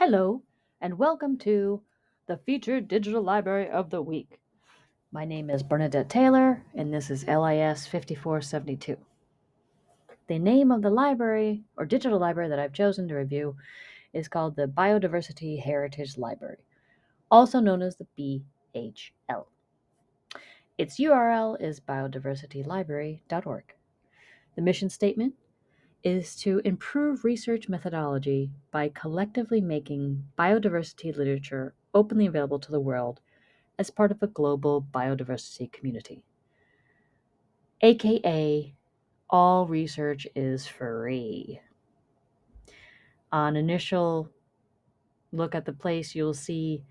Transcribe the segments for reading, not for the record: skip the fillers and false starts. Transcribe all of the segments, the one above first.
Hello, and welcome to the featured digital library of the week. My name is Bernadette Taylor, and this is LIS 5472. The name of the library or digital library that I've chosen to review is called the Biodiversity Heritage Library, also known as the BHL. Its URL is biodiversitylibrary.org. The mission statement is to improve research methodology by collectively making biodiversity literature openly available to the world as part of a global biodiversity community. AKA, all research is free. On initial look at the place, you'll see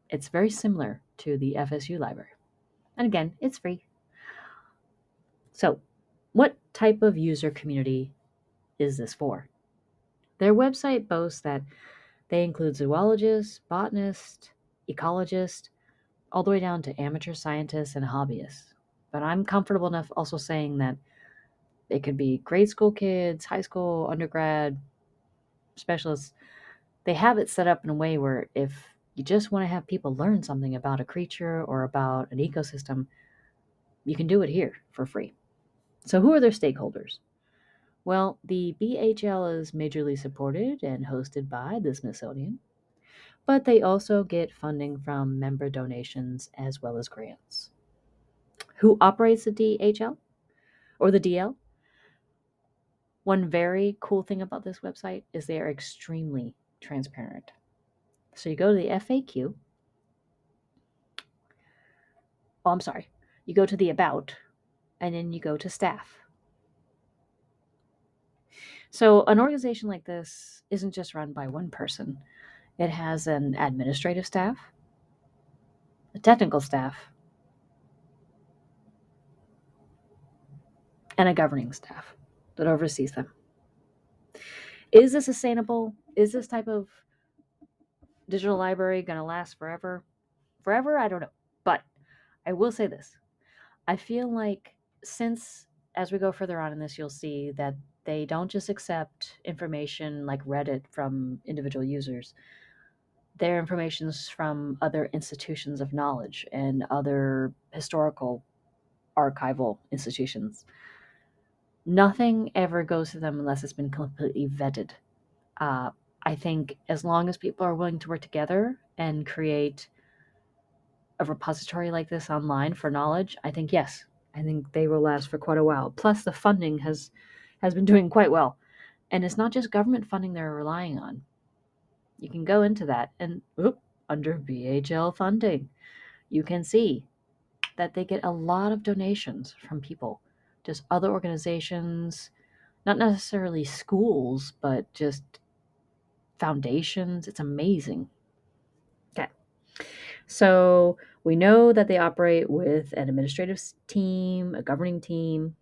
it's very similar to the FSU library. And again, it's free. So, what type of user community is this for? Their website boasts that they include zoologists, botanists, ecologists, all the way down to amateur scientists and hobbyists. But I'm comfortable enough also saying that it could be grade school kids, high school, undergrad, specialists. They have it set up in a way where if you just want to have people learn something about a creature or about an ecosystem, you can do it here for free. So, who are their stakeholders? Well, the BHL is majorly supported and hosted by the Smithsonian, but they also get funding from member donations as well as grants. Who operates the DHL or the DL? One very cool thing about this website is they are extremely transparent. So you go to the FAQ. Oh, I'm sorry. You go to the About, and then you go to Staff. So an organization like this isn't just run by one person, it has an administrative staff, a technical staff, and a governing staff that oversees them. Is this sustainable? Is this type of digital library going to last forever? Forever? I don't know. But I will say this. I feel like since as we go further on in this, you'll see that they don't just accept information like Reddit from individual users. Their information is from other institutions of knowledge and other historical archival institutions. Nothing ever goes to them unless it's been completely vetted. Uh, I think as long as people are willing to work together and create a repository like this online for knowledge, I think yes, I think they will last for quite a while. Plus, the funding has been doing quite well, and it's not just government funding they're relying on. You can go into that and under BHL funding, you can see that they get a lot of donations from people, just other organizations, not necessarily schools, but just foundations. It's amazing. Okay. So we know that they operate with an administrative team, a governing team.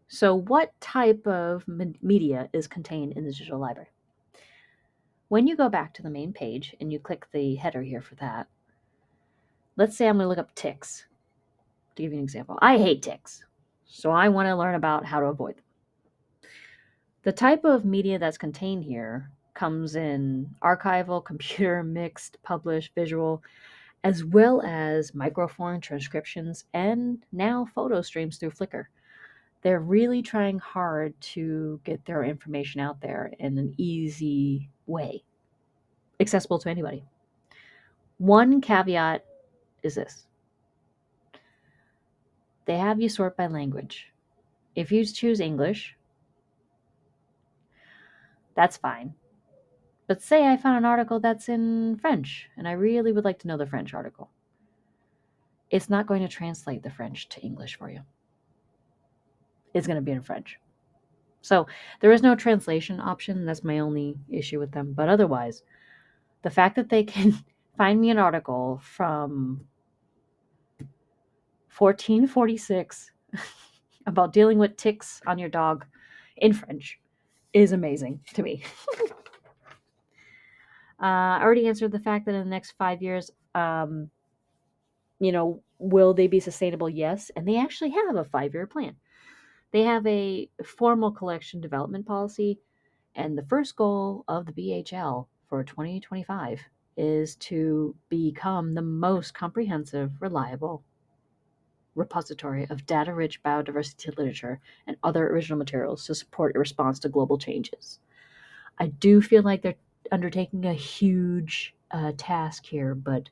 So, what type of media is contained in the digital library? When you go back to the main page and you click the header here for that, let's say I'm going to look up ticks. To give you an example, I hate ticks, so I want to learn about how to avoid them. The type of media that's contained here comes in archival, computer, mixed, published, visual, as well as microform transcriptions and now photo streams through Flickr. They're really trying hard to get their information out there in an easy way, accessible to anybody. One caveat is this: they have you sort by language. If you choose English, that's fine. But say I found an article that's in French and I really would like to know the French article. It's not going to translate the French to English for you. It's going to be in French. So there is no translation option. That's my only issue with them. But otherwise, the fact that they can find me an article from 1446 about dealing with ticks on your dog in French is amazing to me. I already answered the fact that in the next 5 years, will they be sustainable? Yes. And they actually have a 5-year plan. They have a formal collection development policy And the first goal of the BHL for 2025 is to become the most comprehensive, reliable repository of data rich biodiversity literature and other original materials to support a response to global changes. I do feel like they're undertaking a huge task here, but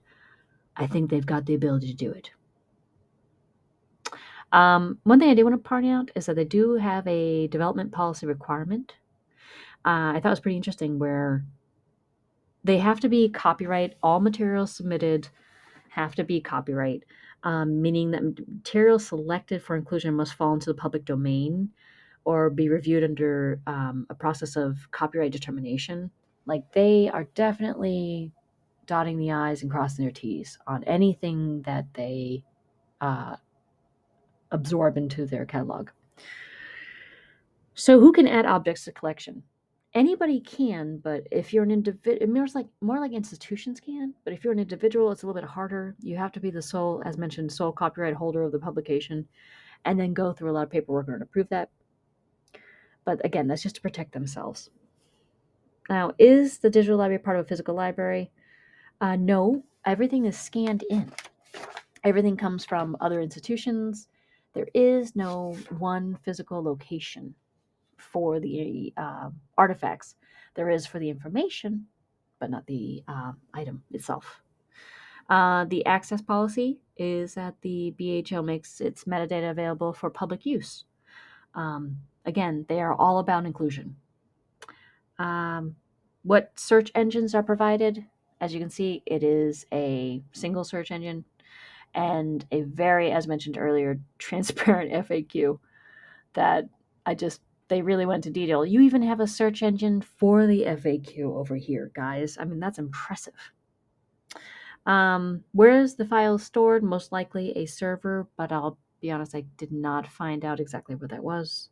I think they've got the ability to do it. One thing I do want to point out is that they do have a development policy requirement. I thought it was pretty interesting where they have to be copyright. All materials submitted have to be copyright, meaning that materials selected for inclusion must fall into the public domain or be reviewed under a process of copyright determination. Like they are definitely dotting the I's and crossing their T's on anything that they uh, absorb into their catalog. So who can add objects to collection? Anybody can, but if you're an individual, more like institutions can. But if you're an individual, it's a little bit harder. You have to be the sole, as mentioned, sole copyright holder of the publication, and then go through a lot of paperwork in order to prove that. But again, that's just to protect themselves. Now, is the digital library part of a physical library? No, everything is scanned in. Everything comes from other institutions. There is no one physical location for the artifacts. There is for the information, but not the item itself. The access policy is that the BHO makes its metadata available for public use. Again, they are all about inclusion. What search engines are provided? As you can see, it is a single search engine and a very, as mentioned earlier, transparent FAQ that they really went into detail. You even have a search engine for the FAQ over here, guys. I mean, that's impressive. Where is the file stored? Most likely a server, but I'll be honest, I did not find out exactly where that was.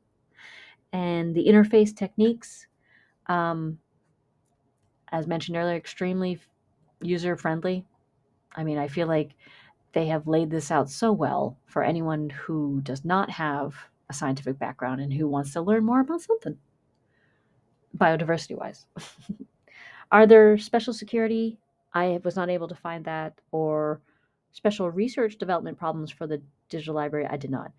And the interface techniques, um, as mentioned earlier, extremely user friendly. I mean, I feel like they have laid this out so well for anyone who does not have a scientific background and who wants to learn more about something biodiversity wise. Are there special security? I was not able to find that, or special research development problems for the digital library. I did not.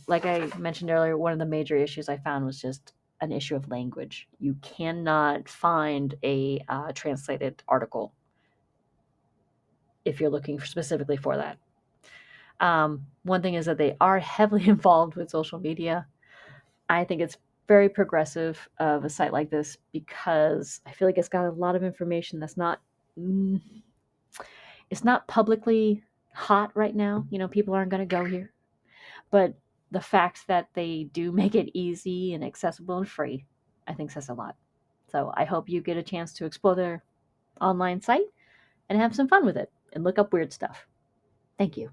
Like I mentioned earlier, one of the major issues I found was just an issue of language. You cannot find a translated article if you're looking specifically for that. One thing is that they are heavily involved with social media. I think it's very progressive of a site like this because I feel like it's got a lot of information that's not mm, it's not publicly hot right now. You know, people aren't going to go here. But the fact that they do make it easy and accessible and free, I think says a lot. So I hope you get a chance to explore their online site and have some fun with it and look up weird stuff. Thank you.